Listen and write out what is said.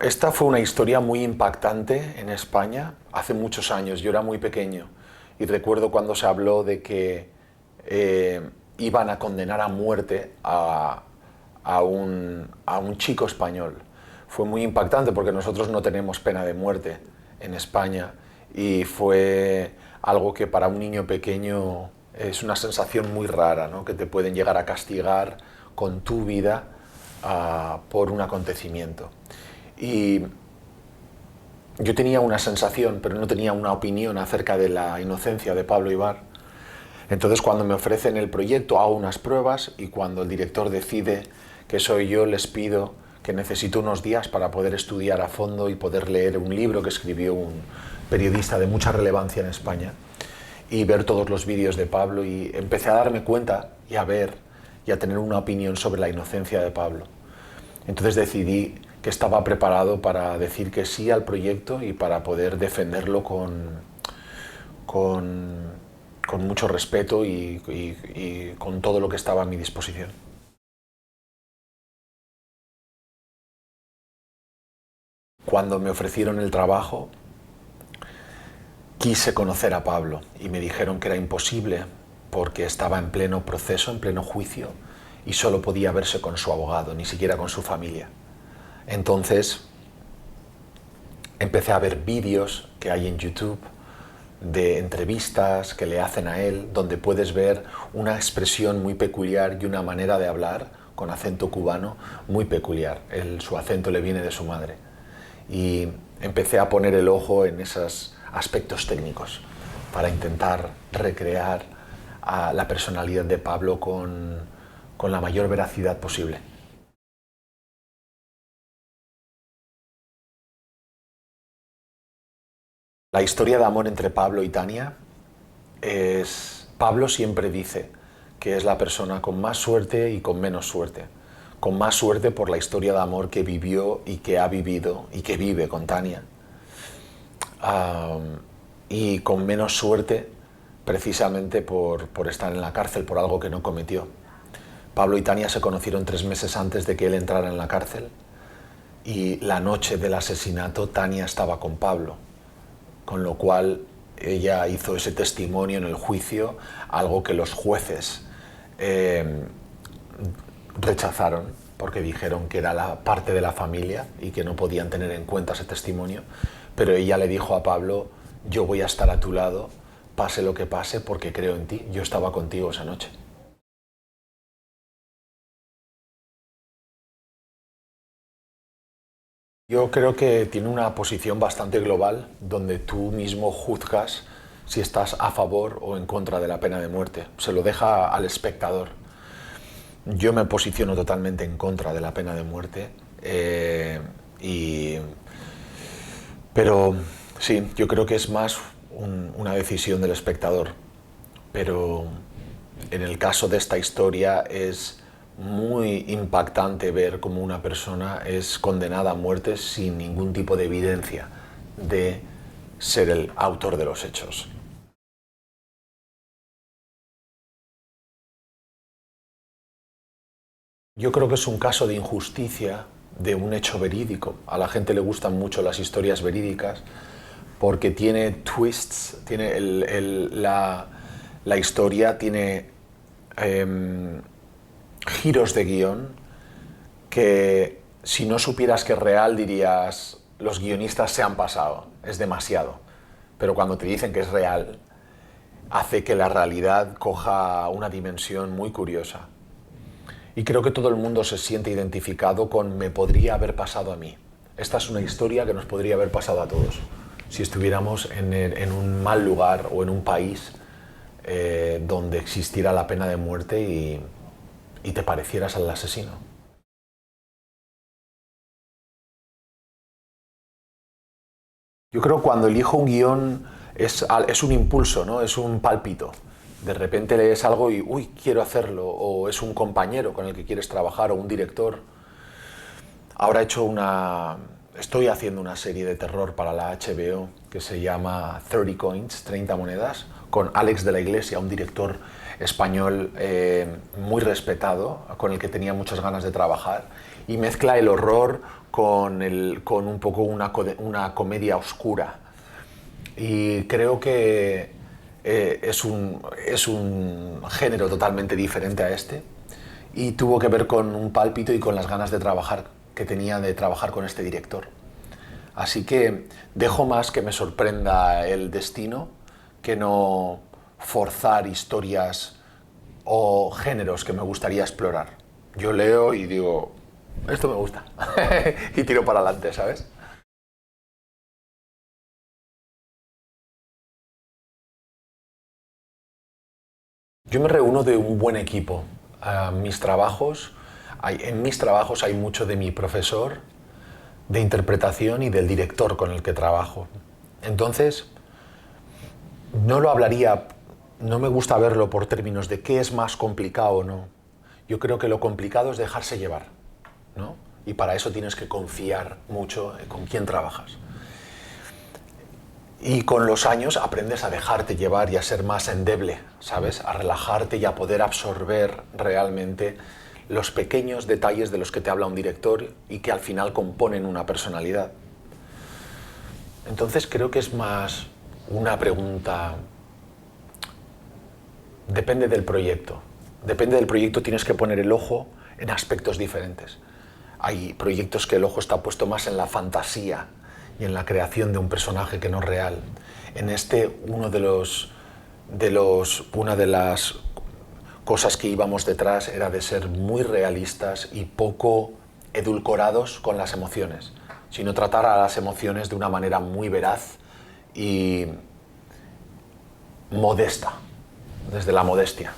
Esta fue una historia muy impactante en España hace muchos años. Yo era muy pequeño y recuerdo cuando se habló de que iban a condenar a muerte a un chico español. Fue muy impactante porque nosotros no tenemos pena de muerte en España y fue algo que para un niño pequeño es una sensación muy rara, ¿no? Que te pueden llegar a castigar con tu vida por un acontecimiento. Y yo tenía una sensación, pero no tenía una opinión acerca de la inocencia de Pablo Ibar. Entonces, cuando me ofrecen el proyecto, hago unas pruebas y cuando el director decide que soy yo, les pido que necesito unos días para poder estudiar a fondo y poder leer un libro que escribió un periodista de mucha relevancia en España y ver todos los vídeos de Pablo, y empecé a darme cuenta y a ver y a tener una opinión sobre la inocencia de Pablo. Entonces decidí que estaba preparado para decir que sí al proyecto y para poder defenderlo con mucho respeto y con todo lo que estaba a mi disposición. Cuando me ofrecieron el trabajo, quise conocer a Pablo y me dijeron que era imposible porque estaba en pleno proceso, en pleno juicio, y solo podía verse con su abogado, ni siquiera con su familia. Entonces empecé a ver vídeos que hay en YouTube de entrevistas que le hacen a él, donde puedes ver una expresión muy peculiar y una manera de hablar con acento cubano muy peculiar. Su acento le viene de su madre. Y empecé a poner el ojo en esos aspectos técnicos para intentar recrear a la personalidad de Pablo con la mayor veracidad posible. La historia de amor entre Pablo y Tania es... Pablo siempre dice que es la persona con más suerte y con menos suerte. Con más suerte por la historia de amor que vivió y que ha vivido y que vive con Tania. Y con menos suerte precisamente por estar en la cárcel por algo que no cometió. Pablo y Tania se conocieron 3 meses antes de que él entrara en la cárcel y la noche del asesinato Tania estaba con Pablo, con lo cual ella hizo ese testimonio en el juicio, algo que los jueces rechazaron porque dijeron que era la parte de la familia y que no podían tener en cuenta ese testimonio, pero ella le dijo a Pablo: yo voy a estar a tu lado, pase lo que pase, porque creo en ti, yo estaba contigo esa noche. Yo creo que tiene una posición bastante global, donde tú mismo juzgas si estás a favor o en contra de la pena de muerte. Se lo deja al espectador. Yo me posiciono totalmente en contra de la pena de muerte, pero sí, yo creo que es más una decisión del espectador. Pero en el caso de esta historia es muy impactante ver cómo una persona es condenada a muerte sin ningún tipo de evidencia de ser el autor de los hechos. Yo creo que es un caso de injusticia de un hecho verídico. A la gente le gustan mucho las historias verídicas porque tiene twists, tiene la historia tiene giros de guión que si no supieras que es real dirías: los guionistas se han pasado, es demasiado. Pero cuando te dicen que es real, hace que la realidad coja una dimensión muy curiosa. Y creo que todo el mundo se siente identificado con "me podría haber pasado a mí". Esta es una historia que nos podría haber pasado a todos si estuviéramos en un mal lugar o en un país donde existiera la pena de muerte y te parecieras al asesino. Yo creo que cuando elijo un guión es un impulso, ¿no? Es un pálpito. De repente lees algo y "uy, quiero hacerlo", o es un compañero con el que quieres trabajar o un director. Ahora estoy haciendo una serie de terror para la HBO que se llama 30 Coins, 30 monedas, con Alex de la Iglesia, un director español muy respetado, con el que tenía muchas ganas de trabajar, y mezcla el horror con un poco una comedia oscura. Y creo que es un género totalmente diferente a este, y tuvo que ver con un pálpito y con las ganas de trabajar que tenía de trabajar con este director. Así que dejo más que me sorprenda el destino que no forzar historias o géneros que me gustaría explorar. Yo leo y digo, esto me gusta, y tiro para adelante, ¿sabes? Yo me reúno de un buen equipo. En mis trabajos hay mucho de mi profesor de interpretación y del director con el que trabajo. Entonces, no lo hablaría, no me gusta verlo por términos de qué es más complicado o no. Yo creo que lo complicado es dejarse llevar, ¿no? Y para eso tienes que confiar mucho en con quién trabajas. Y con los años aprendes a dejarte llevar y a ser más endeble, ¿sabes? A relajarte y a poder absorber realmente los pequeños detalles de los que te habla un director y que al final componen una personalidad. Entonces creo que es más una pregunta. Depende del proyecto. Depende del proyecto, tienes que poner el ojo en aspectos diferentes. Hay proyectos que el ojo está puesto más en la fantasía y en la creación de un personaje que no es real. En este, una de las cosas que íbamos detrás era de ser muy realistas y poco edulcorados con las emociones, sino tratar a las emociones de una manera muy veraz y modesta, desde la modestia.